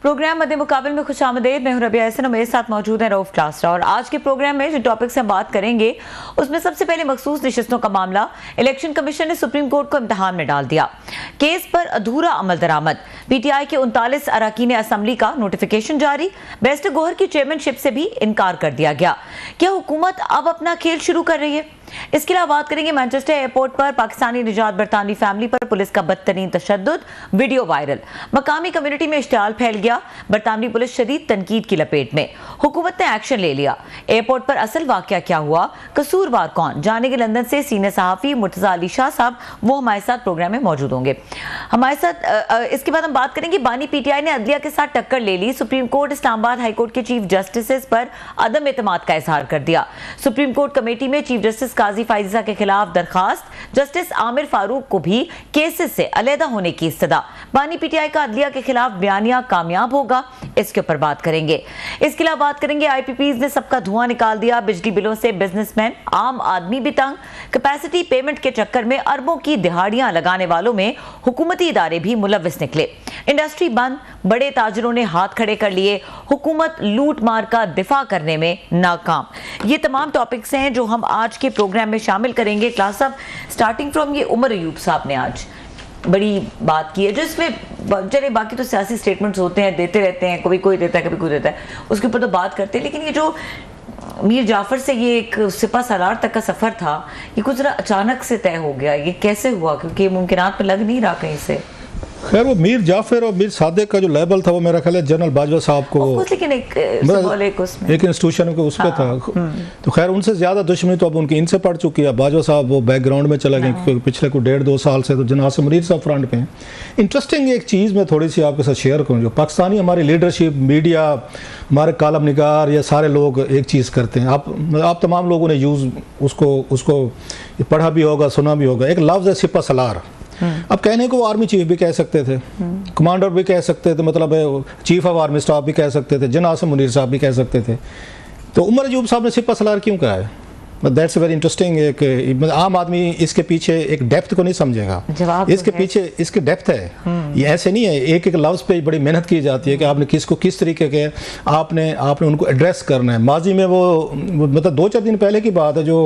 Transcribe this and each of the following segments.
Programme मध्य मुकाबले में खुशामदीद। मैं हूं रबिया हसन और मेरे साथ मौजूद है रऊफ क्लास्टा। और आज के प्रोग्राम में जो टॉपिक से हम बात करेंगे उसमें सबसे पहले मखसूस नशिस्तों का मामला। इलेक्शन कमीशन ने सुप्रीम कोर्ट को इम्तिहान में डाल दिया। केस पर अधूरा अमल दरामद। पीटीआई के 39 अरकान असम्बली का नोटिफिकेशन जारी। बैरिस्टर गोहर की चेयरमैनशिप से भी इनकार कर दिया गया। क्या हुकूमत अब अपना खेल शुरू कर रही है? इसके अलावा बात करेंगे मैनचेस्टर एयरपोर्ट पर पाकिस्तानी निजात बरतानवी फैमिली पर पुलिस का बदतरीन तशद्दुद, वीडियो वायरल। मकामी कम्युनिटी में इश्तियाल फैल गया। बरतानवी पुलिस शदीद तनकीद की लपेट में। हुकूमत ने एक्शन ले लिया। एयरपोर्ट पर असल वाकया क्या हुआ, कसूरवार कौन, जानेंगे लंदन से सीनियर सहाफी मुर्तजा अली शाह साहब। वो हमारे साथ प्रोग्राम में मौजूद होंगे हमारे साथ। इसके बाद हम बात करेंगे बानी पीटीआई ने अदलिया के साथ टक्कर ले ली। Supreme court Islamabad high court के चीफ जस्टिस पर अदम एतमाद का इजहार कर दिया। सुप्रीम कोर्ट कमेटी में चीफ जस्टिस काजी फाइजा के खिलाफ दरखास्त। जस्टिस आमिर फारूक को भी केसेस से अलहदा होने की इस्तदा। बानी पीटीआई का अदलिया के खिलाफ बयानिया कामयाब होगा, इसके ऊपर बात करेंगे। इसके अलावा बात करेंगे आईपीपीज ने सबका धुआं निकाल दिया। बिजली बिलों से बिजनेसमैन आम आदमी भी तंग। कैपेसिटी पेमेंट के चक्कर में अरबों की दिहाड़ियां लगाने वालों में हुकूमती इदारे भी मुलव्विस निकले। इंडस्ट्री बंद, बड़े ताजरों ने हाथ खड़े कर लिए। हुकूमत लूट मार का दिफा करने में नाकाम। ये तमाम टॉपिक्स हैं जो हम आज के प्रोग्राम में शामिल करेंगे। क्लास साहब, स्टार्टिंग फ्रॉम ये उमर अयूब साहब ने आज बड़ी बात की है, जो इसमें चले बाकी तो सियासी स्टेटमेंट्स होते हैं, देते रहते हैं, कभी कोई देता है कभी कोई देता है, उसके ऊपर तो बात करते हैं। लेकिन ये जो मीर जाफर से ये एक सिपा सलार तक का सफर था, ये कुछ जरा अचानक से तय हो गया। ये कैसे हुआ? क्योंकि मुमकिनात में लग नहीं रहा कहीं से। खैर वो मीर जाफर और मीर सादिक का जो लेवल था वो मेरा ख्याल है जनरल बाजवा साहब को, लेकिन एक इंस्टीट्यूशन के उसका था। तो खैर उनसे ज़्यादा दुश्मनी तो अब उनकी इनसे पड़ चुकी है। बाजवा साहब वो बैकग्राउंड में चला गए क्योंकि पिछले को 1.5-2 साल से तो जनाब मुनीर साहब फ्रंट पे हैं। इंटरेस्टिंग एक चीज़ मैं थोड़ी सी आपके साथ शेयर करूँ। जो पाकिस्तानी हमारी लीडरशिप, मीडिया, हमारे कालम निगार, या सारे लोग एक चीज़ करते हैं। आप तमाम लोगों ने यूज़ उसको पढ़ा भी होगा, सुना भी होगा। एक लफ्ज़ है सिपा सलार। अब कहने को आर्मी चीफ भी कह सकते थे, कमांडर भी कह सकते थे, मतलब चीफ ऑफ आर्मी स्टाफ भी कह सकते थे, जनाब मुनीर साहब भी कह सकते थे। तो उमर अयूब साहब ने सिपा सलार क्यों कहा है? That's very interesting. एक आम आदमी इसके पीछे एक डेप्थ को नहीं समझेगा। इसके पीछे इसकी डेप्थ है। ये ऐसे नहीं है एक एक लफ्ज़ पे बड़ी मेहनत की जाती है कि आपने किसको किस तरीके के आपने उनको एड्रेस करना है। माजी में वो मतलब 2-4 दिन पहले की बात है जो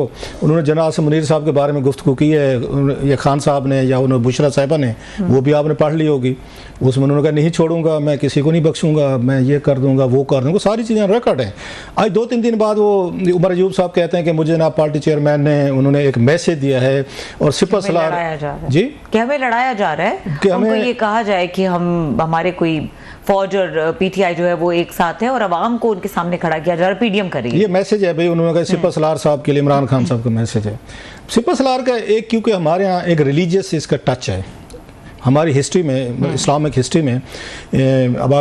उन्होंने जनाब मुनीर साहब के बारे में गुफ्तगू की है, या खान साहब ने या उन्होंने बुशरा साहिबा ने, वो भी आपने पढ़ ली होगी। उसमें उन्होंने कहा नहीं छोड़ूंगा, मैं किसी को नहीं बख्शूंगा, मैं ये कर दूंगा, वो कर दूंगा, सारी चीज़ें रिकॉर्ड हैं। आज 2-3 दिन बाद वो उमर अयूब साहब कहते हैं कि मुझे ना पार्टी चेयरमैन ने उन्होंने एक मैसेज दिया है और सिपा सलार जी कि हमें लड़ाया जा रहा है, कि हमें ये कहा जाए कि हमारे कोई फौज और पीटीआई जो है वो एक साथ है और अवाम को उनके सामने खड़ा किया जा रहा है, पीडीएम कर रही है। ये मैसेज है भाई, उन्होंने कहा सिपा सलार साहब के लिए इमरान खान साहब का मैसेज है। सिपा सलार का एक, क्योंकि हमारे यहाँ एक रिलीजियस इसका टच है हमारी हिस्ट्री में, इस्लामिक हिस्ट्री में। अब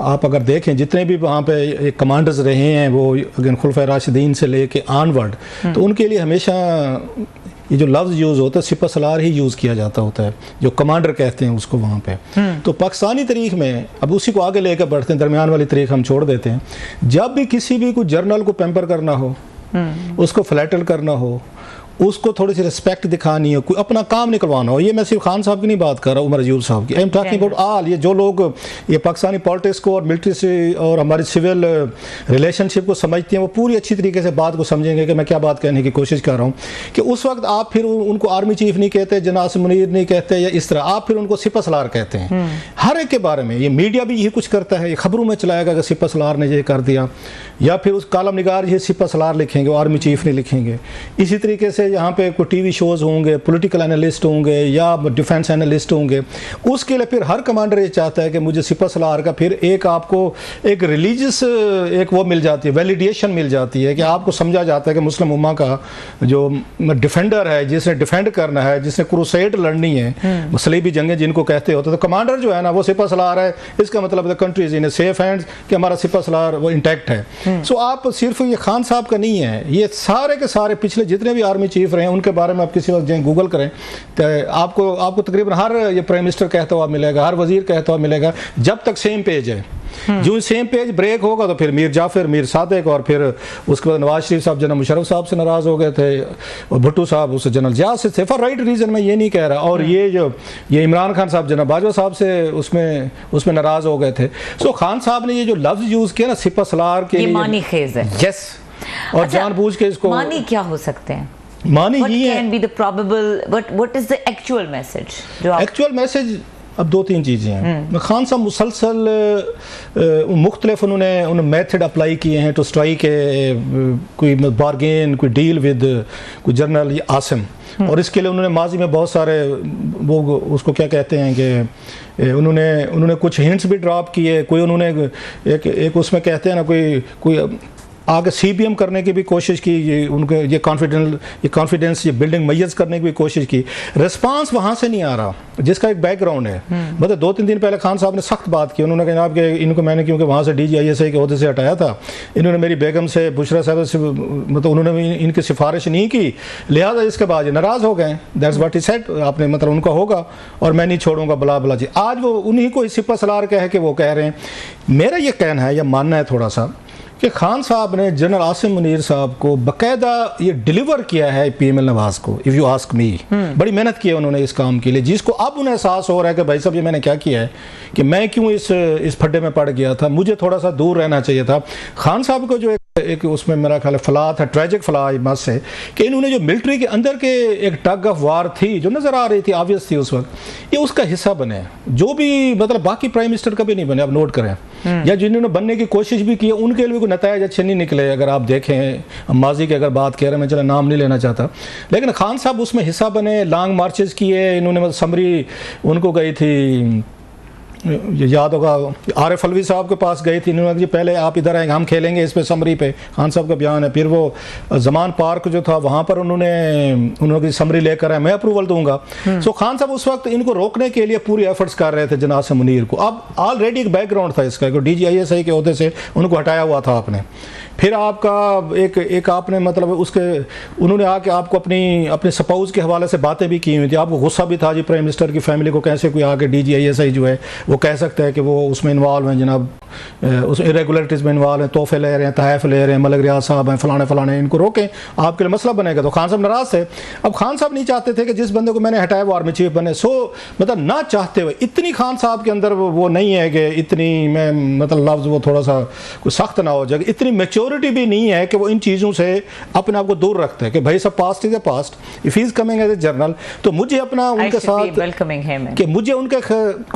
आप अगर देखें जितने भी वहाँ पे कमांडर्स रहे हैं वो अगेन खुलफाए राशिदीन से लेके ऑनवर्ड, तो उनके लिए हमेशा ये जो लफ्ज़ यूज़ होता है सिपा सलार ही यूज़ किया जाता होता है, जो कमांडर कहते हैं उसको वहाँ पे। तो पाकिस्तानी तारीख में अब उसी को आगे लेकर बढ़ते हैं, दरमियान वाली तारीख हम छोड़ देते हैं। जब भी किसी भी कोई जर्नल को पैम्पर करना हो, उसको फ्लैटल करना हो, उसको थोड़ी सी रिस्पेक्ट दिखानी हो, कोई अपना काम निकलवाना हो, ये मैं सिर्फ खान साहब की नहीं बात कर रहा, उमर अयूब साहब की। I am talking about all. ये जो लोग ये पाकिस्तानी पॉलिटिक्स को और मिलिट्री से और हमारी सिविल रिलेशनशिप को समझते हैं, वो पूरी अच्छी तरीके से बात को समझेंगे कि मैं क्या बात कहने की कोशिश कर रहा हूँ। कि उस वक्त आप फिर उनको आर्मी चीफ नहीं कहते, जनाब मुनीर नहीं कहते, या इस तरह आप फिर उनको सिपा सलार कहते हैं हर एक के बारे में। ये मीडिया भी यही कुछ करता है, ये खबरों में चलाएगा कि सिपा सलार ने ये कर दिया, या फिर उस कालम निगार ये सिपा सलार लिखेंगे, आर्मी चीफ नहीं लिखेंगे। इसी तरीके से यहाँ पे कोई टीवी शोज़ होंगे, पॉलिटिकल एनालिस्ट होंगे या डिफेंस एनालिस्ट होंगे, उसके लिए फिर हर कमांडर ये चाहता है कि मुझे सिपा सलार का फिर एक आपको एक रिलीजियस एक वो मिल जाती है, वैलिडेशन मिल जाती है कि आपको समझा जाता है कि मुस्लिम उम्मा का जो डिफेंडर है, जिसने डिफेंड करना है, जिसने क्रूसेड लड़नी है, सलीबी जंगें जिनको कहते होते, तो कमांडर जो है ना वो सिपा सलार है। इसका मतलब the country is in safe hands, कि हमारा सिपा सलार वो इंटैक्ट है। सो आप सिर्फ ये खान साहब का नहीं है, ये सारे के सारे पिछले जितने भी आर्मी चीफ रहे हैं उनके बारे में आप किसी वक्त जाएं गूगल करें तो आपको तकरीबन हर ये प्राइम मिनिस्टर कहता हुआ मिलेगा, हर वजीर कहता हुआ मिलेगा, जब तक सेम पेज है। जो सेम पेज ब्रेक होगा तो फिर मीर जाफर, मीर सादिक, और फिर उसके बाद नवाज शरीफ साहब जनरल मुशर्रफ साहब से नाराज़ हो गए थे, और भुट्टो साहब उससे जनरल जिया से थे, फॉर राइट रीज़न मैं ये नहीं कह रहा। और ये इमरान खान साहब जनरल बाजवा साहब से उसमें नाराज़ हो गए थे। सो खान साहब ने ये जो लफ्ज़ यूज़ किया ना सिपह सलार के लिए, मानी खेज है। यस, और जानबूझ के इसको मानी क्या हो सकते हैं? मानी What ये can be the probable, what is the actual message? जो आप एक्चुअल मैसेज अब दो तीन चीज़ें हैं। खान साहब मुसलसल मुख्तलिफ उन्होंने मेथड अप्लाई किए हैं टू स्ट्राइक कोई बारगेन, कोई डील विद कोई जनरल आसिम, और इसके लिए उन्होंने माजी में बहुत सारे वो उसको क्या कहते हैं कि उन्होंने कुछ हिंट्स भी ड्रॉप किए। कोई उन्होंने एक उसमें कहते हैं ना कोई आगे CBM करने की भी कोशिश की, ये कॉन्फिडेंस ये बिल्डिंग मैयस करने की भी कोशिश की। रिस्पांस वहाँ से नहीं आ रहा, जिसका एक बैकग्राउंड है। मतलब 2-3 दिन पहले खान साहब ने सख्त बात की, उन्होंने कहा कि इनको मैंने क्योंकि वहाँ से DGISI के अहदे से हटाया था, इन्होंने मेरी बेगम से, बुशरा साहब से, मतलब उन्होंने भी इनकी सिफारिश नहीं की, लिहाजा इसके बाद ये नाराज़ हो गए। दैट्स व्हाट ही सेड, आपने मतलब उनका होगा और मैं नहीं छोड़ूंगा बला बला जी। आज वो उन्हीं को सिपह सलार कह के वो कह रहे हैं। मेरा ये कहना है या मानना है थोड़ा सा कि खान साहब ने जनरल आसिम मुनीर साहब को बकायदा ये डिलीवर किया है PML नवाज को, इफ़ यू आस्क मी। बड़ी मेहनत की है उन्होंने इस काम के लिए, जिसको अब उन्हें एहसास हो रहा है कि भाई साहब ये मैंने क्या किया है, कि मैं क्यों इस फड्डे में पड़ गया था, मुझे थोड़ा सा दूर रहना चाहिए था। खान साहब को जो एक उसमें मेरा ख्याल फला था, ट्रेजिक फला मस से, कि इन्होंने जो मिलिट्री के अंदर के एक टग ऑफ वार थी जो नज़र आ रही थी, ऑब्वियस थी उस वक्त, ये उसका हिस्सा बने। जो भी मतलब बाकी प्राइम मिनिस्टर कभी नहीं बने, आप नोट करें, या जिन्होंने बनने की कोशिश भी की उनके लिए कोई नतायज अच्छे नहीं निकले। अगर आप देखें माजी की अगर बात कह रहे हैं, मैं चला नाम नहीं लेना चाहता, लेकिन खान साहब उसमें हिस्सा बने, लॉन्ग मार्चेस किए इन्होंने, मतलब समरी उनको गई थी, ये याद होगा आरिफ अलवी साहब के पास गई थी, इन्होंने जी पहले आप इधर आएंगे, हम खेलेंगे इस पे समरी पे, खान साहब का बयान है। फिर वो जमान पार्क जो था वहाँ पर उन्होंने समरी लेकर आए, मैं अप्रूवल दूंगा। सो खान साहब उस वक्त इनको रोकने के लिए पूरी एफर्ट्स कर रहे थे जनरल आसिम मुनीर को। अब ऑलरेडी एक बैकग्राउंड था इसका, DGISI के अहदे से उनको हटाया हुआ था आपने। फिर आपका एक आपने मतलब उसके उन्होंने आके आपको अपने सपाउस के हवाले से बातें भी की हुई थी, आपको गुस्सा भी था जी प्राइम मिनिस्टर की फैमिली को कैसे कोई आके DGISI जो है वो कह सकता है कि वो उसमें इन्वॉल्व हैं, जनाब उस इरेगुलरिटीज़ में इन्वॉल्व हैं, तोहफे ले रहे हैं, तहफ़ ले रहे हैं, मलिक रियाज साहब हैं, फलाने इनको रोकें, आपके लिए मसला बनेगा। तो खान साहब नाराज़ थे। अब खान साहब नहीं चाहते थे कि जिस बंदे को मैंने हटाया वो आर्मी चीफ बने। सो मतलब ना चाहते हुए इतनी खान साहब के अंदर वो नहीं है कि इतनी मैं मतलब लफ्ज़ वो थोड़ा सा कोई सख्त ना हो जाए, इतनी मैच्योरिटी भी नहीं है कि वो इन चीज़ों से अपने आप को दूर रखते हैं कि भाई सब past is a past, if he is coming as a journal, तो मुझे अपना उनके साथ कि मुझे उनके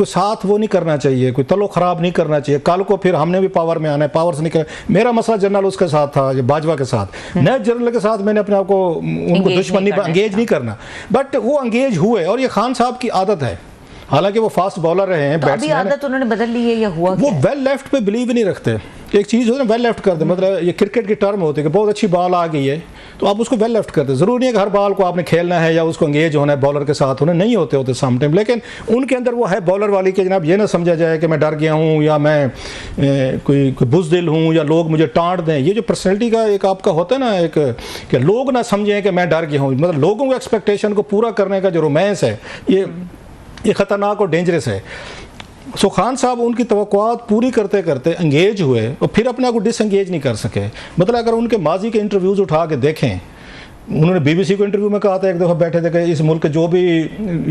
साथ वो नहीं करना चाहिए, कोई तलो ख़राब नहीं करना चाहिए। कल को फिर हमने भी पावर में आना है, पावर से नहीं कर। मेरा मसला जनरल उसके साथ था, बाजवा के साथ, नए जनरल के साथ मैंने अपने आप को उनको दुश्मनी पर अंगेज नहीं करना, बट वो अंगेज हुए। और ये खान साहब की आदत है, हालांकि वो फास्ट बॉलर रहे हैं, तो अभी आदत उन्होंने बदल ली है या हुआ वो वेल लेफ्ट पे बिलीव नहीं रखते। एक चीज़ होती है ना वेल लेफ्ट कर दे, मतलब ये क्रिकेट की टर्म होती है कि बहुत अच्छी बॉल आ गई है तो आप उसको वेल लेफ्ट कर दे। ज़रूरी नहीं है कि हर बॉल को आपने खेलना है या उसको एंगेज होना है बॉलर के साथ, होने नहीं होते सम टाइम, लेकिन उनके अंदर वो है बॉलर वाली कि जनाब ये ना समझा जाए कि मैं डर गया हूँ या मैं कोई बुज़दिल हूँ या लोग मुझे टाँट दें। ये जो पर्सनैलिटी का एक आपका होता है ना, एक कि लोग ना समझें कि मैं डर गया हूँ, मतलब लोगों के एक्सपेक्टेशन को पूरा करने का जो रोमांस है ये ख़तरनाक और डेंजरस है। सो खान साहब उनकी तवक्कुआत पूरी करते करते एंगेज हुए और फिर अपने आप को डिसएंगेज नहीं कर सके। मतलब अगर उनके माजी के इंटरव्यूज़ उठा के देखें, उन्होंने BBC को इंटरव्यू में कहा था एक दफ़ा बैठे थे कि इस मुल्क जो भी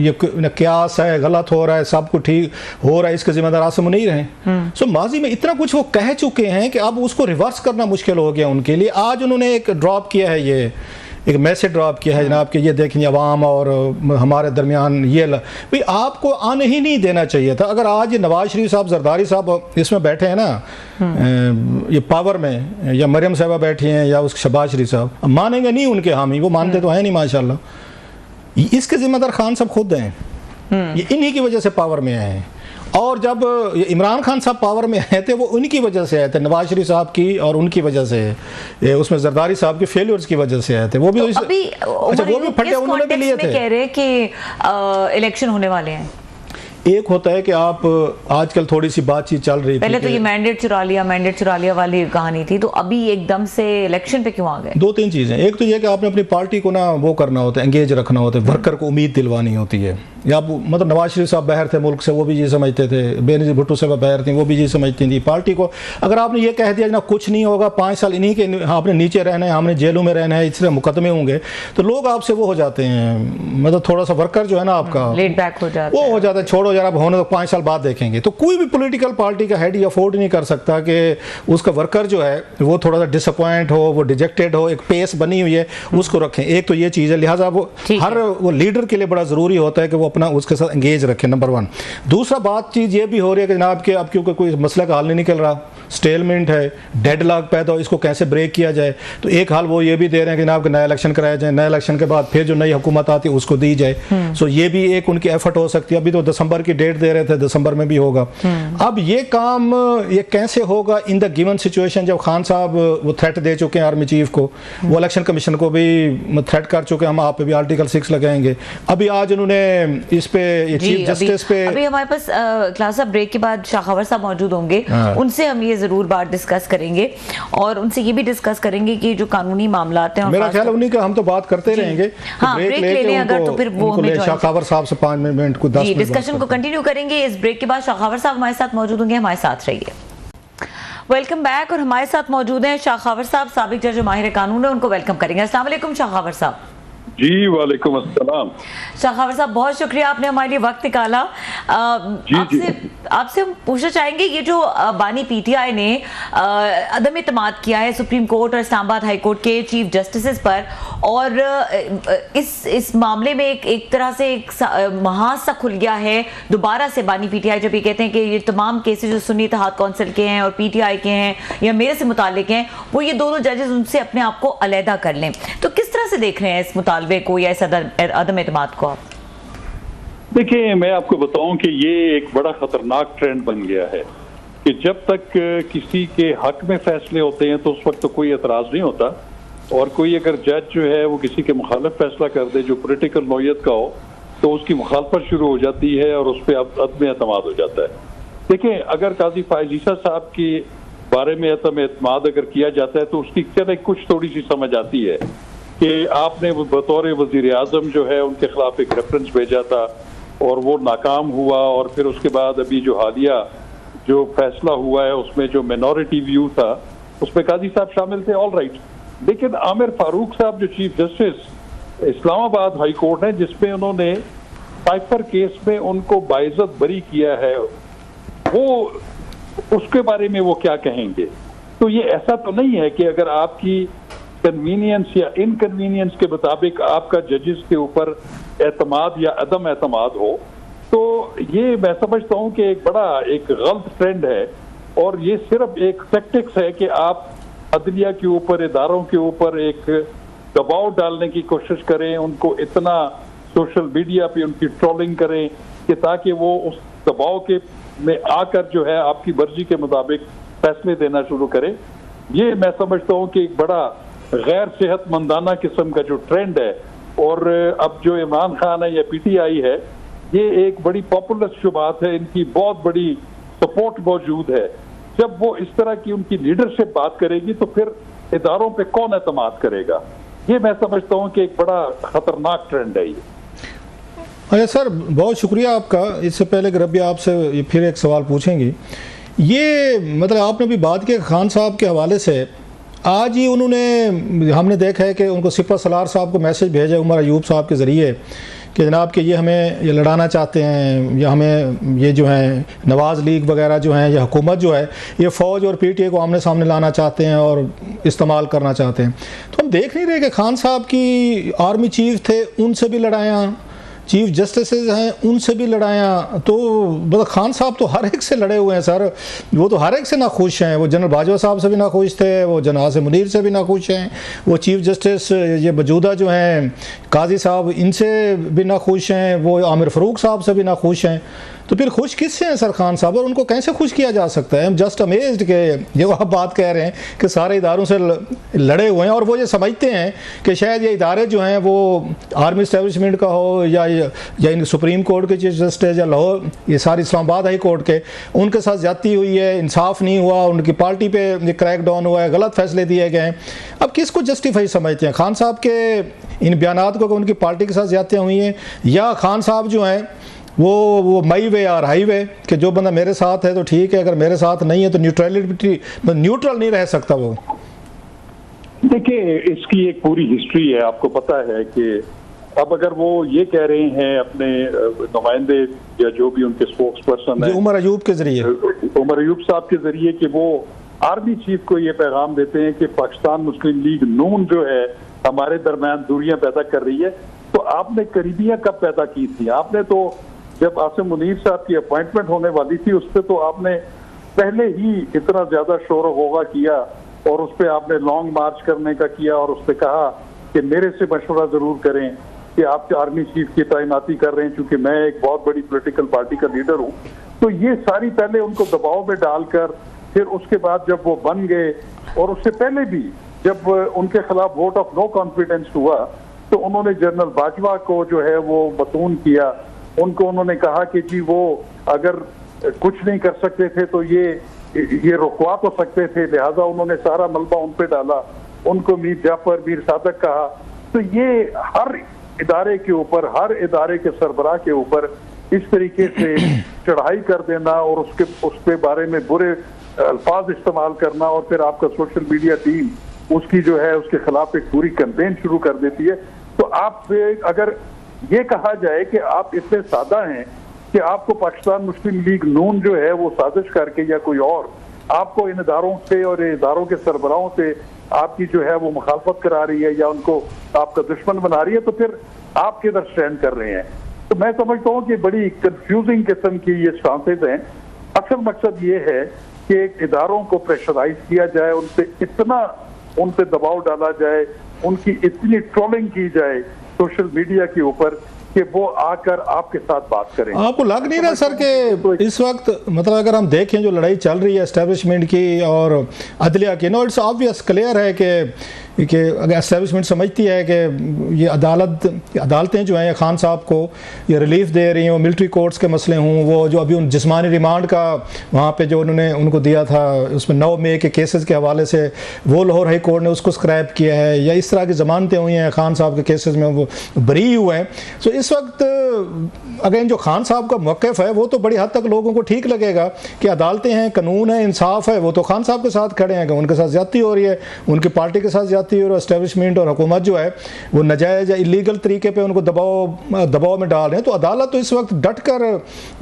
ये क्यास है, गलत हो रहा है, सब कुछ ठीक हो रहा है, इसके जिम्मेदार आसिम नहीं रहे। सो माजी में इतना कुछ वो कह चुके हैं कि अब उसको रिवर्स करना मुश्किल हो गया उनके लिए। आज उन्होंने एक ड्रॉप किया है, ये एक मैसेज ड्रॉप किया है जनाब कि ये देखें अवाम और हमारे दरमियान ये भाई आपको आने ही नहीं देना चाहिए था। अगर आज ये नवाज शरीफ साहब, जरदारी साहब इसमें बैठे हैं ना ये पावर में, या मरियम साहबा बैठी हैं या उस शहबाज शरीफ साहब, मानेंगे नहीं उनके हामी, वो मानते तो हैं नहीं माशाल्लाह। इसके जिम्मेदार खान साहब खुद हैं, ये इन्हीं की वजह से पावर में आए हैं। और जब इमरान खान साहब पावर में आए थे वो उनकी वजह से आए थे, नवाज शरीफ साहब की और उनकी वजह से, उसमें जरदारी साहब के फेलियर्स की वजह से आए थे। वो भी तो अभी अच्छा वो भी फटे उन्होंने भी लिए थे। कह रहे हैं कि इलेक्शन होने वाले हैं। एक होता है कि आप आजकल थोड़ी सी बातचीत चल रही थी, पहले तो ये मैंडेट चुरा लिया वाली कहानी थी, तो अभी एकदम से इलेक्शन पे क्यों आ गए? 2-3 चीज़ें। एक तो ये कि आपने अपनी पार्टी को ना वो करना होता है, एंगेज रखना होता है, वर्कर को उम्मीद दिलवानी होती है। या मतलब नवाज शरीफ साहब बाहर थे मुल्क से, वो भी ये समझते थे, बेनज़ीर भुट्टो साहब बाहर थी, वो भी ये समझती थी पार्टी को। अगर आपने ये कह दिया ना कुछ नहीं होगा, 5 साल इन्हीं के आपने नीचे रहना है, हमने जेलों में रहना है, इससे मुकदमे होंगे, तो लोग आपसे वो हो जाते हैं, मतलब थोड़ा सा वर्कर जो है ना आपका लेट बैक हो जाता है, वो हो जाता है, छोड़ो यार अब होने तो 5 साल बाद देखेंगे। तो कोई भी पॉलिटिकल पार्टी का हेड ये अफोर्ड नहीं कर सकता कि उसका वर्कर जो है वो थोड़ा सा डिसअपॉइंट हो, वो डिजेक्टेड हो, एक पेस बनी हुई है उसको रखें। एक तो ये चीज़ है, लिहाजा वो हर वो लीडर के लिए बड़ा ज़रूरी होता है कि वो अपना उसके साथ एंगेज रखें, नंबर 1। दूसरा बात चीज़ ये भी हो रही है कि जनाब के अब क्योंकि कोई मसला का हल नहीं निकल रहा, स्टेलमेंट है, डेडलॉक पैदा हो, इसको कैसे ब्रेक किया जाए। तो एक हाल वो ये भी दे रहे हैं कि जनाब नया इलेक्शन कराया जाए, नया इलेक्शन के बाद फिर जो नई हुकूमत आती है उसको दी जाए। सो ये भी एक उनकी एफर्ट हो सकती है। अभी तो दिसंबर की डेट दे रहे थे, दिसंबर में भी होगा। अब ये काम ये कैसे होगा इन द गिवन सिचुएशन, जब खान साहब वो थ्रेट दे चुके हैं आर्मी चीफ को, वो इलेक्शन कमीशन को भी थ्रेट कर चुके हैं, हम आप पे भी आर्टिकल 6 लगाएंगे। अभी आज उन्होंने इस पे चीफ जस्टिस पे अभी हमारे पास क्लास ऑफ ब्रेक के बाद शाखावर साहब मौजूद होंगे, उनसे हम ये जरूर बात डिस्कस करेंगे और उनसे ये भी डिस्कस करेंगे कि जो कानूनी मामलात हैं, मेरा ख्याल उन्हीं का हम तो बात करते रहेंगे। हाँ, ब्रेक ले लें अगर, तो फिर वो हमें शाखावर साहब से 5 मिनट को 10 मिनट डिस्कशन को कंटिन्यू करेंगे। इस ब्रेक के बाद शाखावर साहब हमारे साथ मौजूद होंगे, हमारे साथ रहिए। Welcome back. और हमारे साथ मौजूद हैं शाखावर साहब, साबिक जज माहिर कानून है, उनको वेलकम करेंगे। अस्सलाम वालेकुम शाखावर साहब। जी वालेकुम अस्सलाम। शाखावर साहब बहुत शुक्रिया, आपने हमारे लिए वक्त निकाला। आपसे हम पूछना चाहेंगे, ये जो बानी पीटीआई ने अदम एतमाद किया है सुप्रीम कोर्ट और इस्लामाबाद हाई कोर्ट के चीफ जस्टिस पर, और इस मामले में एक तरह से एक महाज सा खुल गया है दोबारा से। बानी पीटीआई जब ये कहते हैं कि ये तमाम केसेस जो सुन्नी इत्तेहाद कौंसिल के हैं और पीटीआई के हैं या मेरे से मुताल्लिक हैं, वो ये दोनों जजेस उनसे अपने आप को अलहदा कर लें, तो किस तरह से देख रहे हैं इस मुतालबे को या इस अदम एतमाद को आप? देखिए, मैं आपको बताऊं कि ये एक बड़ा खतरनाक ट्रेंड बन गया है कि जब तक किसी के हक में फैसले होते हैं तो उस वक्त तो कोई एतराज़ नहीं होता, और कोई अगर जज जो है वो किसी के मुखालिफ फैसला कर दे जो पॉलिटिकल नौयत का हो, तो उसकी मुखालफत शुरू हो जाती है और उस पर अदम एतमाद हो जाता है। देखिए, अगर काजी फायज ईसा साहब के बारे में अदम एतमाद अगर किया जाता है तो उसकी चले कुछ थोड़ी सी समझ आती है कि आपने बतौर वजीर आजम जो है उनके खिलाफ एक रेफरेंस भेजा था और वो नाकाम हुआ, और फिर उसके बाद अभी जो हालिया जो फैसला हुआ है उसमें जो मिनॉरिटी व्यू था उसमें काजी साहब शामिल थे, ऑल राइट। लेकिन आमिर फारूक साहब जो chief justice Islamabad high court है, जिसमें उन्होंने साइफर केस में उनको बाइज्जत बरी किया है, वो उसके बारे में वो क्या कहेंगे? तो ये ऐसा तो नहीं है कि अगर आपकी कन्वीनियंस या इनकन्वीनियंस के मुताबिक आपका जजेस के ऊपर एतमाद या अदम एतमाद हो, तो ये मैं समझता हूँ कि एक बड़ा एक गलत ट्रेंड है, और ये सिर्फ एक टैक्टिक्स है कि आप अदलिया के ऊपर, इदारों के ऊपर एक दबाव डालने की कोशिश करें, उनको इतना सोशल मीडिया पे उनकी ट्रोलिंग करें कि ताकि वो उस दबाव के में आकर जो है आपकी मर्जी के मुताबिक फैसले देना शुरू करें। ये मैं समझता हूँ कि एक बड़ा गैर सेहतमंदाना किस्म का जो ट्रेंड है, और अब जो इमरान खान है या पीटीआई है, ये एक बड़ी पॉपुलर शुबात है, इनकी बहुत बड़ी सपोर्ट मौजूद है। जब वो इस तरह की उनकी लीडरशिप बात करेगी तो फिर इदारों पे कौन एतमाद करेगा? ये मैं समझता हूँ कि एक बड़ा खतरनाक ट्रेंड है ये। अच्छा सर, बहुत शुक्रिया आपका। इससे पहले कि रब्बी आपसे फिर एक सवाल पूछेंगी, ये मतलब आपने भी बात की खान साहब के हवाले से, आज ही उन्होंने, हमने देखा है कि उनको सिपा सलार साहब को मैसेज भेजा उमर अयूब साहब के ज़रिए कि जनाब कि ये हमें ये लड़ाना चाहते हैं, या हमें ये जो है नवाज़ लीग वगैरह जो हैं, या हुकूमत जो है ये फ़ौज और पीटीआई को आमने सामने लाना चाहते हैं और इस्तेमाल करना चाहते हैं। तो हम देख नहीं रहे कि खान साहब की आर्मी चीफ थे, उनसे भी लड़ाया, चीफ जस्टिस हैं उनसे भी लड़ाया, तो मतलब खान साहब तो हर एक से लड़े हुए हैं सर, वो तो हर एक से नाखुश हैं। वो जनरल बाजवा साहब से भी नाखुश थे, वो जनाज़ मुनीर से भी नाखुश हैं, वो चीफ जस्टिस ये मौजूदा जो हैं काजी साहब, इनसे भी नाखुश हैं, वो आमिर फ़ारूक साहब से भी नाखुश हैं। तो फिर खुश किससे हैं सर खान साहब, और उनको कैसे खुश किया जा सकता है? आई एम जस्ट अमेज्ड कि जो आप बात कह रहे हैं कि सारे इदारों से लड़े हुए हैं, और वो ये समझते हैं कि शायद ये इदारे जो हैं वो आर्मी इस्टेब्लिशमेंट का हो या इन सुप्रीम कोर्ट के चीफ जस्टिस या लाहौर ये सारी इस्लामाबाद हाई कोर्ट के, उनके साथ ज्यादती हुई है, इंसाफ नहीं हुआ, उनकी पार्टी पे क्रैक डाउन हुआ है, गलत फैसले दिए गए हैं। अब किसको जस्टिफाई समझते हैं? खान साहब के इन बयानात को कि उनकी पार्टी के साथ ज्यादतियाँ हुई हैं, या खान साहब जो हैं वो मई वे और हाई वे कि जो बंदा मेरे साथ है तो ठीक है, अगर मेरे साथ नहीं है तो न्यूट्रल नहीं रह सकता वो? देखिए, इसकी एक पूरी हिस्ट्री है। आपको पता है कि अब अगर वो ये कह रहे हैं अपने नुमाइंदे या जो भी उनके स्पोक्स पर्सन है उमर अयूब के जरिए, उमर अयूब साहब के जरिए, कि वो आर्मी चीफ को ये पैगाम देते हैं कि पाकिस्तान मुस्लिम लीग नून जो है हमारे दरमियान दूरियां पैदा कर रही है, तो आपने करीबियां कब पैदा की थी? आपने तो जब आसिम मुनीर साहब की अपॉइंटमेंट होने वाली थी उस पर तो आपने पहले ही इतना ज्यादा शोर होगा किया, और उस पर आपने लॉन्ग मार्च करने का किया, और उस पर कहा कि मेरे से मशवरा जरूर करें कि आप आर्मी चीफ की तैनाती कर रहे हैं, क्योंकि मैं एक बहुत बड़ी पॉलिटिकल पार्टी का लीडर हूं। तो ये सारी पहले उनको दबाव में डालकर, फिर उसके बाद जब वो बन गए, और उससे पहले भी जब उनके खिलाफ वोट ऑफ नो कॉन्फिडेंस हुआ तो उन्होंने जनरल बाजवा को जो है वो मतून किया। उनको उन्होंने कहा कि जी वो अगर कुछ नहीं कर सकते थे तो ये रुकवा तो सकते थे, लिहाजा उन्होंने सारा मलबा उन पे डाला, उनको मीर जाफर, मीर सादक कहा। तो ये हर इदारे के ऊपर, हर इदारे के सरबराह के ऊपर इस तरीके से चढ़ाई कर देना और उसके बारे में बुरे अल्फाज इस्तेमाल करना, और फिर आपका सोशल मीडिया टीम उसकी जो है उसके खिलाफ एक पूरी कैंपेन शुरू कर देती है। तो आप अगर ये कहा जाए कि आप इतने सादा हैं कि आपको पाकिस्तान मुस्लिम लीग नून जो है वो साजिश करके या कोई और आपको इन इदारों से और इदारों के सरबराहों से आपकी जो है वो मुखालफत करा रही है या उनको आपका दुश्मन बना रही है, तो फिर आप किधर स्टैंड कर रहे हैं? तो मैं समझता हूँ कि बड़ी कंफ्यूजिंग किस्म की ये स्टांसेज हैं। असल मकसद ये है कि इदारों को प्रेशराइज किया जाए, उन पे दबाव डाला जाए, उनकी इतनी ट्रोलिंग की जाए सोशल मीडिया के ऊपर कि वो आकर आपके साथ बात करें। आपको लग नहीं रहा सर कि इस वक्त मतलब अगर हम देखें जो लड़ाई चल रही है एस्टेब्लिशमेंट की और अदलिया की, नो इट्स ऑब्वियस क्लियर है कि अगर एस्टेब्लिशमेंट समझती है कि ये अदालतें जो हैं खान साहब को ये रिलीफ दे रही हैं, मिलिट्री कोर्ट्स के मसले हों, वो जो अभी उन जिस्मानी रिमांड का वहाँ पे जो उन्होंने उनको दिया था उसमें 9 मई के केसेस के हवाले से वो लाहौर हाई कोर्ट ने उसको स्क्रैप किया है, या इस तरह की ज़मानतें हुई हैं खान साहब के केसेस में वो बरी हुए हैं। सो इस वक्त अगेन जो खान साहब का मौक़िफ़ है वो तो बड़ी हद तक लोगों को ठीक लगेगा कि अदालतें हैं, कानून है, इंसाफ है, वो तो खान साहब के साथ खड़े हैं कि उनके साथ ज़्यादती हो रही है, उनकी पार्टी के साथ और एस्टेब्लिशमेंट और हुकूमत जो है वो नाजायज या इलीगल तरीके पे उनको दबाव में डाल रहे हैं। तो अदालत तो इस वक्त डट कर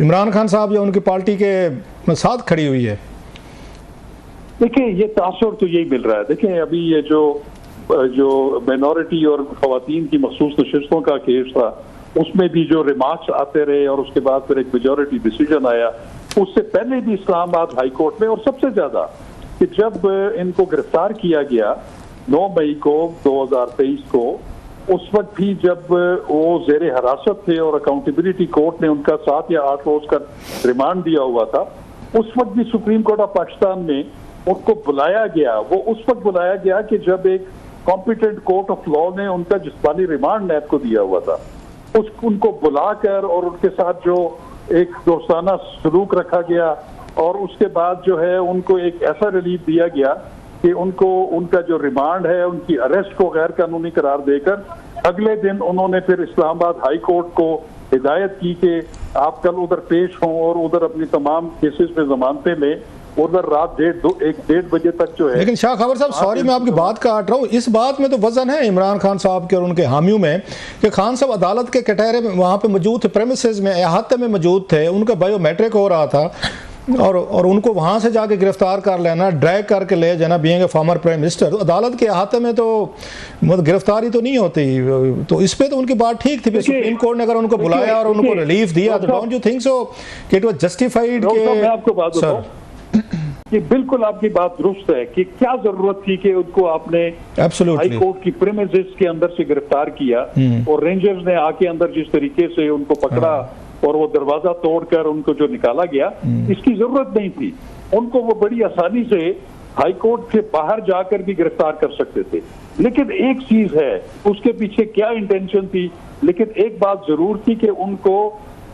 इमरान खान साहब या उनकी पार्टी के साथ खड़ी हुई है। देखिए, ये तासुर तो यही मिल रहा है। देखिए, अभी ये जो माइनॉरिटी और खवातीन की मखसूस नशिस्तों का केस था उसमें भी जो रिमार्क्स आते रहे और उसके बाद फिर एक मेजॉरिटी डिसीजन आया, उससे पहले भी इस्लामाबाद हाई कोर्ट में, और सबसे ज्यादा कि जब इनको गिरफ्तार किया गया 9 मई को 2023 को, उस वक्त भी जब वो जेर हिरासत थे और अकाउंटेबिलिटी कोर्ट ने उनका 7 या 8 रोज का रिमांड दिया हुआ था, उस वक्त भी सुप्रीम कोर्ट ऑफ पाकिस्तान में उनको बुलाया गया। वो उस वक्त बुलाया गया कि जब एक कॉम्पिटेंट कोर्ट ऑफ लॉ ने उनका जिस्मानी रिमांड नैब को दिया हुआ था, उनको बुलाकर और उनके साथ जो एक दोस्ताना सलूक रखा गया, और उसके बाद जो है उनको एक ऐसा रिलीफ दिया गया कि उनको उनका जो रिमांड है, उनकी अरेस्ट को गैर कानूनी करार देकर अगले दिन उन्होंने फिर इस्लामाबाद हाई कोर्ट को हिदायत की कि आप कल उधर पेश हों और उधर अपनी तमाम केसेस में जमानतें लें, उधर रात 1-1:30 बजे तक जो है। लेकिन शाह खबर साहब, सॉरी मैं आपकी बात काट रहा हूँ, इस बात में तो वजन है इमरान खान साहब के और उनके हामियों में कि खान साहब अदालत के कटहरे में वहाँ पे मौजूद थे, प्रेमिसेस में, अहाते में मौजूद थे, उनका बायोमेट्रिक हो रहा था, और उनको वहाँ से जाके गिरफ्तार कर लेना, ड्रैग करके ले जाना, being a former prime minister, तो अदालत के अहाते में तो मतलब गिरफ्तारी तो नहीं होती। तो इस पे तो उनकी बात ठीक थी। सुप्रीम कोर्ट ने अगर उनको बुलाया और उनको रिलीफ दिया तो डोंट यू थिंक सो कि इट वाज जस्टिफाइड? मैं आपको बात बताऊं कि बिल्कुल आपकी बात दुरुस्त है कि क्या जरूरत थी कि उनको आपने हाई कोर्ट की प्रेमिसेस के अंदर से गिरफ्तार किया और रेंजर्स ने आके अंदर जिस तरीके से उनको पकड़ा और वो दरवाजा तोड़कर उनको जो निकाला गया, इसकी जरूरत नहीं थी। उनको वो बड़ी आसानी से हाई कोर्ट से बाहर जाकर भी गिरफ्तार कर सकते थे। लेकिन एक चीज है, उसके पीछे क्या इंटेंशन थी, लेकिन एक बात जरूर थी कि उनको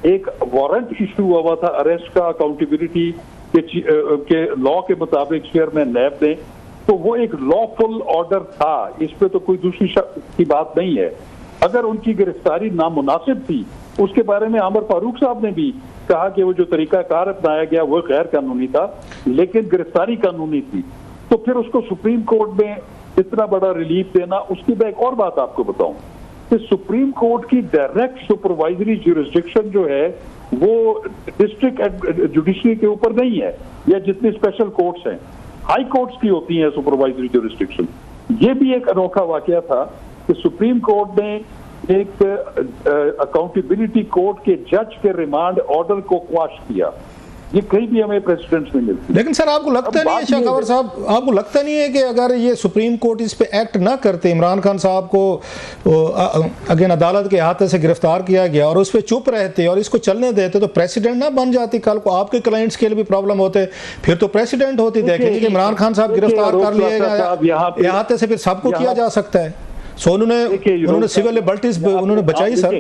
एक वारंट इशू हुआ था अरेस्ट का, अकाउंटेबिलिटी के लॉ के मुताबिक चेयरमैन नैब ने, तो वो एक लॉफुल ऑर्डर था, इस पे तो कोई दूसरी शक की बात नहीं है। अगर उनकी गिरफ्तारी नामुनासिब थी, उसके बारे में आमिर फारूक साहब ने भी कहा कि वो जो तरीकाकार अपनाया गया वो गैर कानूनी था, लेकिन गिरफ्तारी कानूनी थी। तो फिर उसको सुप्रीम कोर्ट में इतना बड़ा रिलीफ देना, उसकी मैं एक और बात आपको बताऊं कि सुप्रीम कोर्ट की डायरेक्ट सुपरवाइजरी ज्यूरिसडिक्शन जो है वो डिस्ट्रिक्ट जुडिशरी के ऊपर नहीं है, या जितनी स्पेशल कोर्ट्स हैं, हाई कोर्ट्स की होती है सुपरवाइजरी ज्यूरिसडिक्शन। ये भी एक अनोखा वाकया था कि सुप्रीम कोर्ट ने एक अकाउंटेबिलिटी कोर्ट के जज के रिमांड ऑर्डर को क्वाश किया। ये कहीं भी हमें प्रेसिडेंट्स में मिलती। लेकिन सर आपको लगता नहीं है शाखावर साहब, आपको लगता नहीं है कि अगर ये सुप्रीम कोर्ट इस पे एक्ट ना करते, इमरान खान साहब को अगेन अदालत के हाथ से गिरफ्तार किया गया और उस पर चुप रहते और इसको चलने देते, तो प्रेसिडेंट ना बन जाती, कल को आपके क्लाइंट्स के लिए भी प्रॉब्लम होते, फिर तो प्रेसिडेंट होती। देखेंगे कि इमरान खान साहब गिरफ्तार कर लिए यहाँ से फिर सबको किया जा सकता है। सो उन्होंने सिविल लिबर्टीज उन्होंने बचाई। सर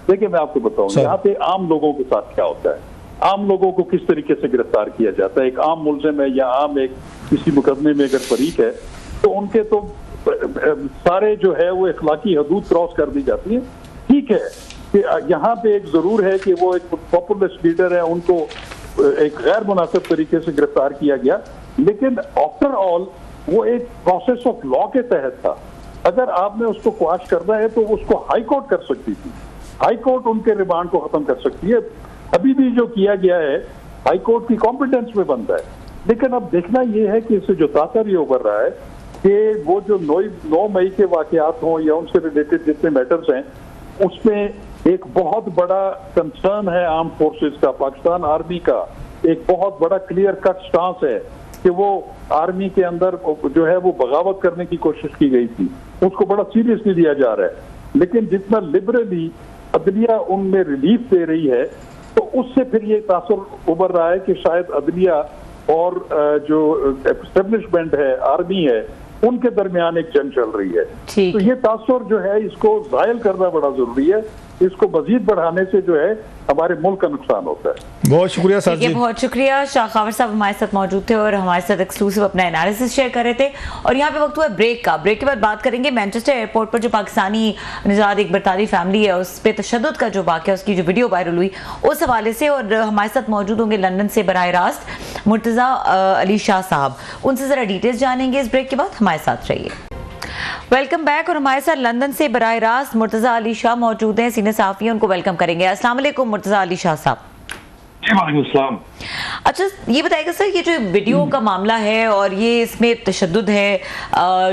देखिए मैं आपको बताऊं, यहाँ पे आम लोगों के साथ क्या होता है, आम लोगों को किस तरीके से गिरफ्तार किया जाता है। एक आम मुलजिम है या आम एक किसी मुकदमे में अगर फरीक है, तो उनके तो सारे जो है वो इखलाकी हदूद क्रॉस कर दी जाती है। ठीक है कि यहाँ पे एक जरूर है कि वो एक पॉपुलिस्ट लीडर है, उनको एक गैर मुनासिब तरीके से गिरफ्तार किया गया, लेकिन आफ्टर ऑल वो एक प्रोसेस ऑफ लॉ के तहत था। अगर आपने उसको क्वाश करना है तो उसको हाई कोर्ट कर सकती थी, हाई कोर्ट उनके रिमांड को खत्म कर सकती है। अभी भी जो किया गया है हाई कोर्ट की कॉम्पिटेंस में बनता है। लेकिन अब देखना यह है कि इससे जो तासर ये उभर रहा है कि वो जो 9 मई के वाकयात हों या उनसे रिलेटेड जितने मैटर्स हैं, उसमें एक बहुत बड़ा कंसर्न है आर्म फोर्सेस का, पाकिस्तान आर्मी का एक बहुत बड़ा क्लियर कट स्टांस है कि वो आर्मी के अंदर जो है वो बगावत करने की कोशिश की गई थी, उसको बड़ा सीरियसली लिया जा रहा है। लेकिन जितना लिबरली अदलिया उनमें रिलीफ दे रही है, तो उससे फिर ये तासुर उभर रहा है कि शायद अदलिया और जो एस्टेब्लिशमेंट है, आर्मी है, उनके दरमियान एक जंग चल रही है। तो ये तासुर जो है इसको जायल करना बड़ा जरूरी है। इसको मजीद बढ़ाने से जो है हमारे मुल्क का नुकसान होता है। बहुत शुक्रिया सर जी। बहुत शुक्रिया। शाखावर साहब हमारे साथ मौजूद थे और हमारे साथ एक्सक्लूसिव अपना एनालिसिस शेयर कर रहे थे। और यहाँ पे वक्त हुआ ब्रेक का। ब्रेक के बाद बात करेंगे मैनचेस्टर एयरपोर्ट पर जो पाकिस्तानी निजाद एक बरतानी फैमिली है उस पर तशद्दुद का जो वाक़या, उसकी जो वीडियो वायरल हुई उस हवाले से। और हमारे साथ मौजूद होंगे लंदन से बराह रास्त मुर्तज़ा अली शाह साहब, उनसे ज़रा डिटेल्स जानेंगे इस ब्रेक के बाद। हमारे साथ रहिए। Welcome back. और हमारे साथ लंदन से बराह रास्त मुर्तज़ा अली शाह मौजूद हैं, सीनियर सहाफ़ी, उनको वेलकम करेंगे। अस्सलाम वालेकुम मुर्तज़ा अली शाह साहब। वालेकुम। अच्छा ये बताइएगा सर, ये जो वीडियो का मामला है और ये इसमें तशद्दुद है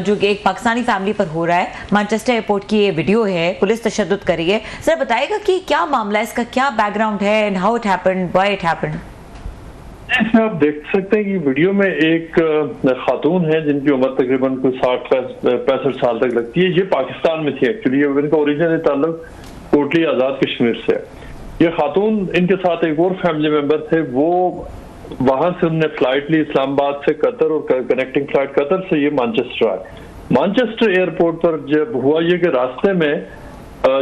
जो कि एक पाकिस्तानी फैमिली पर हो रहा है, मैनचेस्टर एयरपोर्ट की ये वीडियो है, पुलिस तशद्दुद कर रही है, सर बताइएगा कि क्या मामला है, इसका क्या बैकग्राउंड है and how it happened, why it happened? आप देख सकते हैं कि वीडियो में एक खातून है जिनकी उम्र तकरीबन कोई 60-65 साल तक लगती है। ये पाकिस्तान में थी एक्चुअली, इनका ओरिजिनल ताल्लुक कोटली आज़ाद कश्मीर से है। ये खातून, इनके साथ एक और फैमिली मेंबर थे, वो वहां से उन्होंने फ्लाइट ली इस्लामाबाद से कतर और कनेक्टिंग फ्लाइट कतर से ये मैनचेस्टर आए। मैनचेस्टर एयरपोर्ट पर जब हुआ ये कि रास्ते में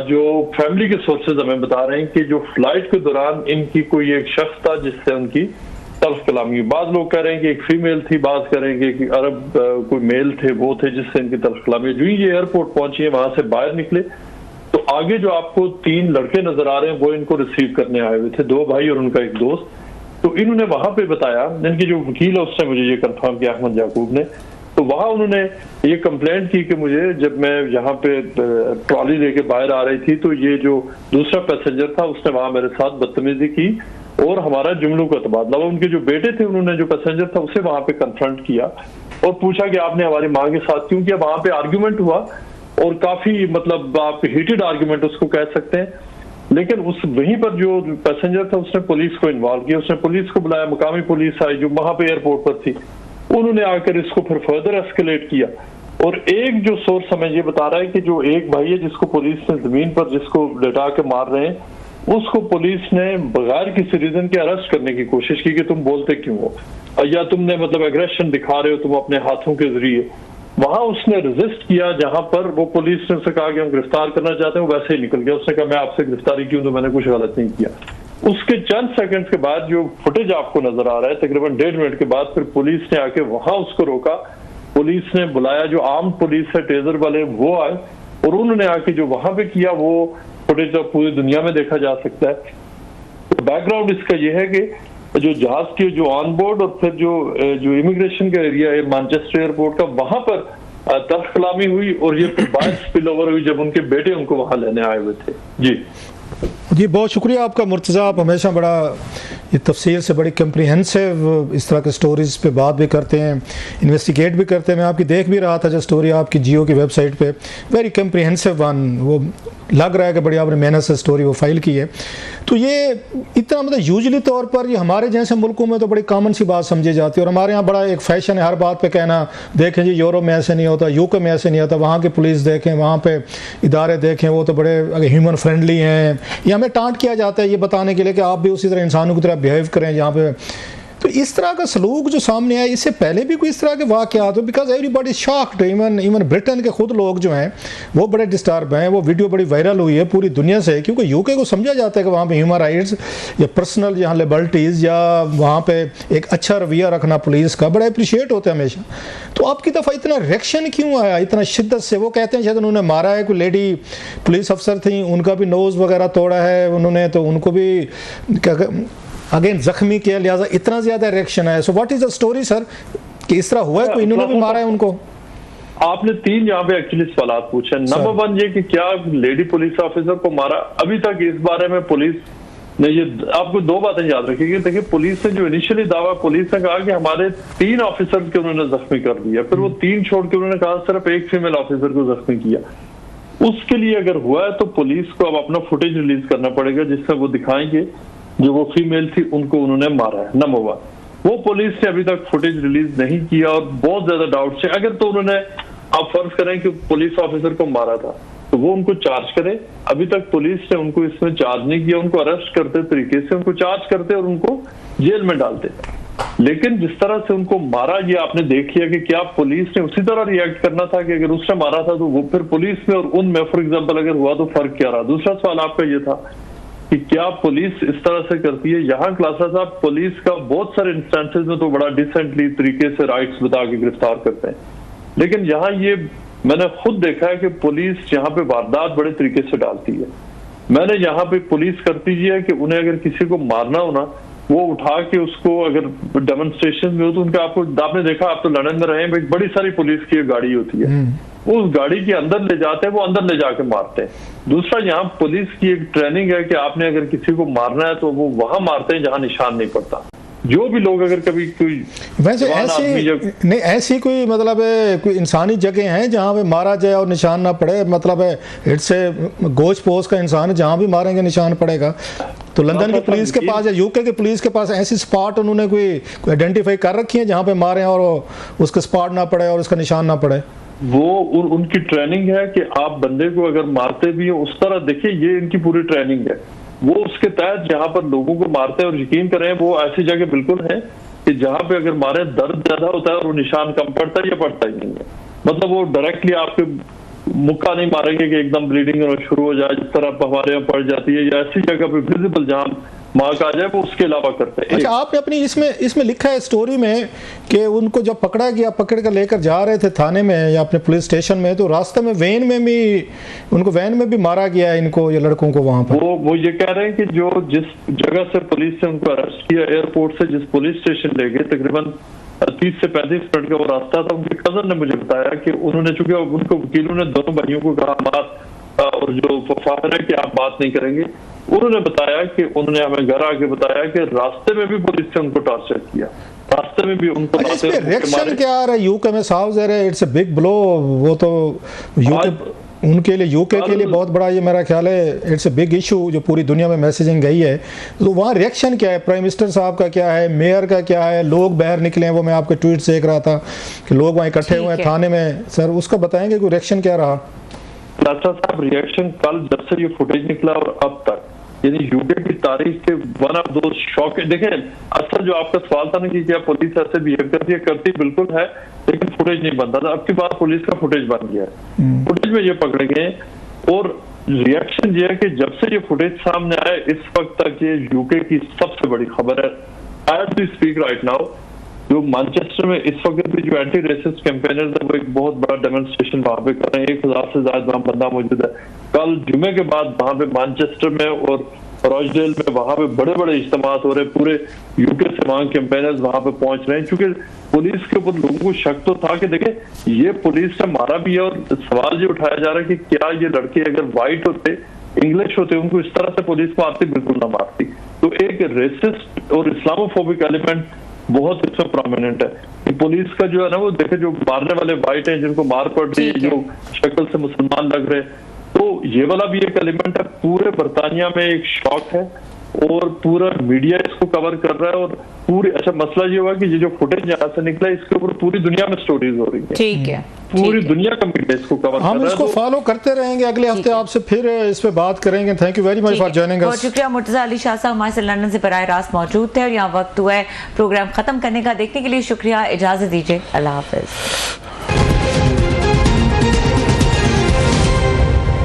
जो फैमिली के सोर्सेज हमें बता रहे हैं कि जो फ्लाइट के दौरान इनकी कोई एक शख्स था जिससे उनकी तल्ख कलामी, बाद लोग कह रहे हैं कि एक फीमेल थी, बात करेंगे कि अरब कोई मेल थे, वो थे जिससे इनकी तल्ख कलामी। जो ये एयरपोर्ट पहुंची है वहां से बाहर निकले तो आगे जो आपको 3 लड़के नजर आ रहे हैं वो इनको रिसीव करने आए हुए थे, 2 भाई और उनका एक दोस्त। तो इन्होंने वहां पे बताया, इनकी जो वकील है उसने मुझे ये कंफर्म किया, अहमद याकूब ने, तो वहां उन्होंने ये कंप्लेंट की कि मुझे जब मैं यहाँ पे ट्रॉली लेके बाहर आ रही थी तो ये जो दूसरा पैसेंजर था उसने वहां मेरे साथ बदतमीजी की और हमारा जुमलों का तबादला। उनके जो बेटे थे उन्होंने जो पैसेंजर था उसे वहां पे कन्फ्रंट किया और पूछा कि आपने हमारी माँ के साथ क्यों किया। वहां पे आर्ग्यूमेंट हुआ और काफी मतलब आप हीटेड आर्ग्यूमेंट उसको कह सकते हैं। लेकिन उस वहीं पर जो पैसेंजर था उसने पुलिस को इन्वॉल्व किया, उसने पुलिस को बुलाया, मुकामी पुलिस आई जो वहां पे एयरपोर्ट पर थी, उन्होंने आकर इसको फिर फर्दर एस्केलेट किया। और एक जो सोर्स हमें ये बता रहा है कि जो एक भाई है जिसको पुलिस ने जमीन पर जिसको लिटा के मार रहे हैं, उसको पुलिस ने बगैर किसी रीजन के अरेस्ट करने की कोशिश की कि तुम बोलते क्यों हो, या तुमने मतलब एग्रेशन दिखा रहे हो तुम अपने हाथों के जरिए। वहां उसने रेजिस्ट किया, जहां पर वो पुलिस ने उससे कहा कि हम गिरफ्तार करना चाहते हैं, वो वैसे ही निकल गया। उसने कहा मैं आपसे गिरफ्तारी क्यों, तो मैंने कुछ गलत नहीं किया। उसके चंद सेकंड्स के बाद जो फुटेज आपको नजर आ रहा है, तकरीबन 1.5 मिनट के बाद फिर पुलिस ने आके वहां उसको रोका। पुलिस ने बुलाया, जो आर्म पुलिस है टेजर वाले, वो आए और उन्होंने आके जो वहां पे किया वो फुटेज तो पूरी दुनिया में देखा जा सकता है। तो बैकग्राउंड इसका यह है कि जो जहाज के जो ऑन बोर्ड और फिर जो इमिग्रेशन का एरिया है मैनचेस्टर एयरपोर्ट का, वहां पर तल्ख कलामी हुई और ये फिर बाद स्पिल ओवर हुई जब उनके बेटे उनको वहां लेने आए हुए थे। जी बहुत शुक्रिया आपका मुर्तज़ा। आप हमेशा बड़ा ये तफसील से बड़ी कम्प्रीहेंसिव इस तरह के स्टोरीज़ पे बात भी करते हैं, इन्वेस्टिगेट भी करते हैं। मैं आपकी देख भी रहा था जो स्टोरी आपकी जियो की वेबसाइट पे, वेरी कम्प्रीहेंसिव वन, वो लग रहा है कि बड़ी आपने मेहनत से स्टोरी वो फाइल की है। तो ये इतना मतलब यूजुअली तौर पर ये हमारे जैसे मुल्कों में तो बड़ी कॉमन सी बात समझी जाती है, और हमारे यहाँ बड़ा एक फैशन है हर बात पे कहना, देखें जी यूरोप में ऐसे नहीं होता, यूके में ऐसे नहीं होता, वहाँ की पुलिस देखें, वहाँ पे इदारे देखें, वो तो बड़े ह्यूमन फ्रेंडली हैं। ये हमें टांट किया जाता है ये बताने के लिए कि आप भी उसी तरह इंसानों की तरह बिहेव करें यहाँ पे। तो इस तरह का सलूक जो सामने आया, इससे पहले भी कोई इस तरह के वाक़यात हो, because everybody shocked, even Britain के खुद लोग जो हैं वो बड़े डिस्टर्ब हैं। वो वीडियो बड़ी वायरल हुई है पूरी दुनिया से, क्योंकि यूके को समझा जाता है कि वहाँ पे ह्यूमन राइट्स या पर्सनल यहाँ लिबर्टीज़ या वहाँ पे एक अच्छा रवैया रखना पुलिस का बड़ा अप्रिशिएट होता है हमेशा। तो आपकी दफ़ा इतना रिएक्शन क्यों आया इतना शिद्दत से? वो कहते हैं शायद उन्होंने मारा है, कोई लेडी पुलिस अफसर थी, उनका भी नोज़ वगैरह तोड़ा है उन्होंने, तो उनको भी अगेन जख्मी किया, लिहाजा इतना ज्यादा रिएक्शन है। So what is the story sir, कि इस तरह हुआ है, कोई इन्होंने भी मारा है उनको? आपने 3 यहाँ पे एक्चुअली सवाल पूछे। नंबर 1 ये कि क्या लेडी पुलिस ऑफिसर को मारा, अभी तक इस बारे में पुलिस ने ये, आपको 2 बातें याद रखिएगा। देखिए पुलिस ने जो इनिशियली दावा, पुलिस ने कहा कि हमारे 3 ऑफिसर के उन्होंने जख्मी कर दिया, फिर वो 3 छोड़ के उन्होंने कहा सिर्फ एक फीमेल ऑफिसर को जख्मी किया। उसके लिए अगर हुआ है तो पुलिस को अब अपना फुटेज रिलीज करना पड़ेगा जिसमें वो दिखाएंगे जो वो फीमेल थी उनको उन्होंने मारा है। नंबर 1 वो पुलिस ने अभी तक फुटेज रिलीज नहीं किया और बहुत ज्यादा डाउट्स है। अगर तो उन्होंने, आप फर्ज करें कि पुलिस ऑफिसर को मारा था, तो वो उनको चार्ज करे। अभी तक पुलिस ने उनको इसमें चार्ज नहीं किया, उनको अरेस्ट करते तरीके से उनको चार्ज करते और उनको जेल में डालते। लेकिन जिस तरह से उनको मारा, ये आपने देख लिया कि क्या पुलिस ने उसी तरह रिएक्ट करना था कि अगर उसने मारा था तो वो फिर पुलिस में और उनमें फॉर एग्जाम्पल अगर हुआ तो फर्क क्या रहा। दूसरा सवाल आपका ये था कि क्या पुलिस इस तरह से करती है। यहाँ क्लासा साहब पुलिस का बहुत सारे इंस्टेंसेस में तो बड़ा डिसेंटली तरीके से राइट्स बता के गिरफ्तार करते हैं, लेकिन यहाँ ये मैंने खुद देखा है कि पुलिस यहाँ पे वारदात बड़े तरीके से डालती है। मैंने यहाँ पे पुलिस करती है कि उन्हें अगर किसी को मारना हो ना, वो उठा के उसको अगर डेमोन्स्ट्रेशन में हो तो उनका, आपने देखा, आप तो लंदन में रहे, बड़ी सारी पुलिस की गाड़ी होती है, उस गाड़ी के अंदर ले जाते हैं, वो अंदर ले जाके मारते हैं। दूसरा, यहाँ पुलिस की एक ट्रेनिंग है कि आपने अगर किसी को मारना है तो वो वहां मारते हैं जहां निशान नहीं पड़ता। जो भी लोग अगर कभी कोई वैसे ऐसी कोई मतलब है कोई इंसानी जगह हैं जहाँ पे मारा जाए और निशान ना पड़े, मतलब है इट्स ए गोश पोस्ट का इंसान है, जहाँ भी मारेंगे निशान पड़ेगा। तो लंदन की पुलिस के पास या यूके की पुलिस के पास ऐसी स्पॉट उन्होंने कोई आइडेंटिफाई कर रखी है जहाँ पे मारे और उसका स्पॉट ना पड़े और उसका निशान ना पड़े? वो उनकी ट्रेनिंग है कि आप बंदे को अगर मारते भी हो उस तरह, देखिए ये इनकी पूरी ट्रेनिंग है, वो उसके तहत जहां पर लोगों को मारते हैं। और यकीन करें वो ऐसी जगह बिल्कुल है कि जहां पे अगर मारे दर्द ज्यादा होता है और वो निशान कम पड़ता है या पड़ता ही नहीं है। मतलब वो डायरेक्टली आपके मुक्का नहीं मारेंगे कि एकदम ब्लीडिंग शुरू हो जाए जिस तरह हमारे यहाँ पड़ जाती है, या ऐसी जगह पे विजिबल जहां मार्क आ जाए वो उसके अलावा करते हैं। अच्छा, आपने अपनी इसमें लिखा है स्टोरी में कि उनको जब पकड़ा गया, पकड़ कर लेकर जा रहे थे थाने में या अपने पुलिस स्टेशन में, तो रास्ते में उनको वैन में भी मारा गया है इनको, ये लड़कों को वहां पर। वो ये कह रहे हैं कि जो जिस जगह से पुलिस ने उनको अरेस्ट किया, एयरपोर्ट से जिस पुलिस स्टेशन ले गए, तकरीबन 30 से 35 मिनट का वो रास्ता था। उनके कजन ने मुझे बताया कि उन्होंने, चूंकि उनको वकीलों ने दोनों भाइयों को कहा और जो फादर है कि आप बात नहीं करेंगे, उन्होंने बताया कि उन्होंने हमें घर आके बताया कि रास्ते में भी पुलिस ने उनको टॉर्चर किया, रास्ते में भी उनको। रिएक्शन क्या आ रहा है यूके में? साफ ज़ाहिर है इट्स अ बिग ब्लो। वो तो यूके उनके लिए, यूके के लिए बहुत बड़ा, ये मेरा ख्याल है इट्स अ बिग इशू जो पूरी दुनिया में मैसेजिंग गई है। तो वहाँ रिएक्शन क्या है? प्राइम मिनिस्टर साहब का क्या है, मेयर का क्या है, लोग बाहर निकले हैं? वो मैं आपके ट्वीट देख रहा था कि लोग वहाँ इकट्ठे हुए हैं थाने में। सर उसका बताएंगे कोई रिएक्शन क्या रहा? साहब रिएक्शन कल जब से ये फुटेज निकला और अब तक यानी यूके की तारीख के वन ऑफ दो शॉक। देखें, असल जो आपका सवाल था ना कि क्या पुलिस ऐसे बिहेव करती बिल्कुल है, लेकिन फुटेज नहीं बनता था। अब की बात पुलिस का फुटेज बन गया है, फुटेज में ये पकड़े गए। और रिएक्शन ये है कि जब से ये फुटेज सामने आए इस वक्त तक ये यूके की सबसे बड़ी खबर है। As we speak right now, जो मैनचेस्टर में इस वक्त भी जो एंटी रेसिस्ट कैंपेनर्स है वो एक बहुत बड़ा डेमोन्स्ट्रेशन वहां पे कर रहे हैं। 1000 से ज्यादा वहां बंदा मौजूद है। कल जुमे के बाद वहां पे मैनचेस्टर में और रॉचडेल में वहां पे बड़े बड़े इज्तिमात हो रहे हैं। पूरे यूके से वहां कैंपेनर्स वहां पे पहुंच रहे हैं, क्योंकि पुलिस के ऊपर लोगों को शक तो था कि देखें ये पुलिस से मारा भी है। और सवाल ये उठाया जा रहा है कि क्या ये लड़के अगर व्हाइट होते, इंग्लिश होते, उनको इस तरह से पुलिस मारती? बिल्कुल ना मारती। तो एक रेसिस्ट और इस्लामोफोबिक एलिमेंट बहुत इसमें प्रोमिनेंट है कि पुलिस का जो है ना वो देखे जो मारने वाले व्हाइट हैं, जिनको मार पड़ रही है, जो शक्ल से मुसलमान लग रहे, तो ये वाला भी एक एलिमेंट है। पूरे बरतानिया में एक शॉक है और पूरा मीडिया इसको कवर कर रहा है। और पूरी अच्छा मसला ये हुआ कि ये जो फुटेज यहाँ से निकला इसके ऊपर पूरी दुनिया में स्टोरीज हो रही है। ठीक है, पूरी दुनिया का मीडिया इसको कवर कर रहा है। हम इसको फॉलो करते रहेंगे, अगले हफ्ते आपसे फिर इस पे बात करेंगे। Thank you very much for joining us. बहुत शुक्रिया। मुर्तजा अली शाह साहब हमारे से लंदन से बराह रास्त मौजूद थे और यहाँ वक्त हुआ है प्रोग्राम खत्म करने का। देखने के लिए शुक्रिया, इजाजत दीजिए, अल्लाह हाफिज।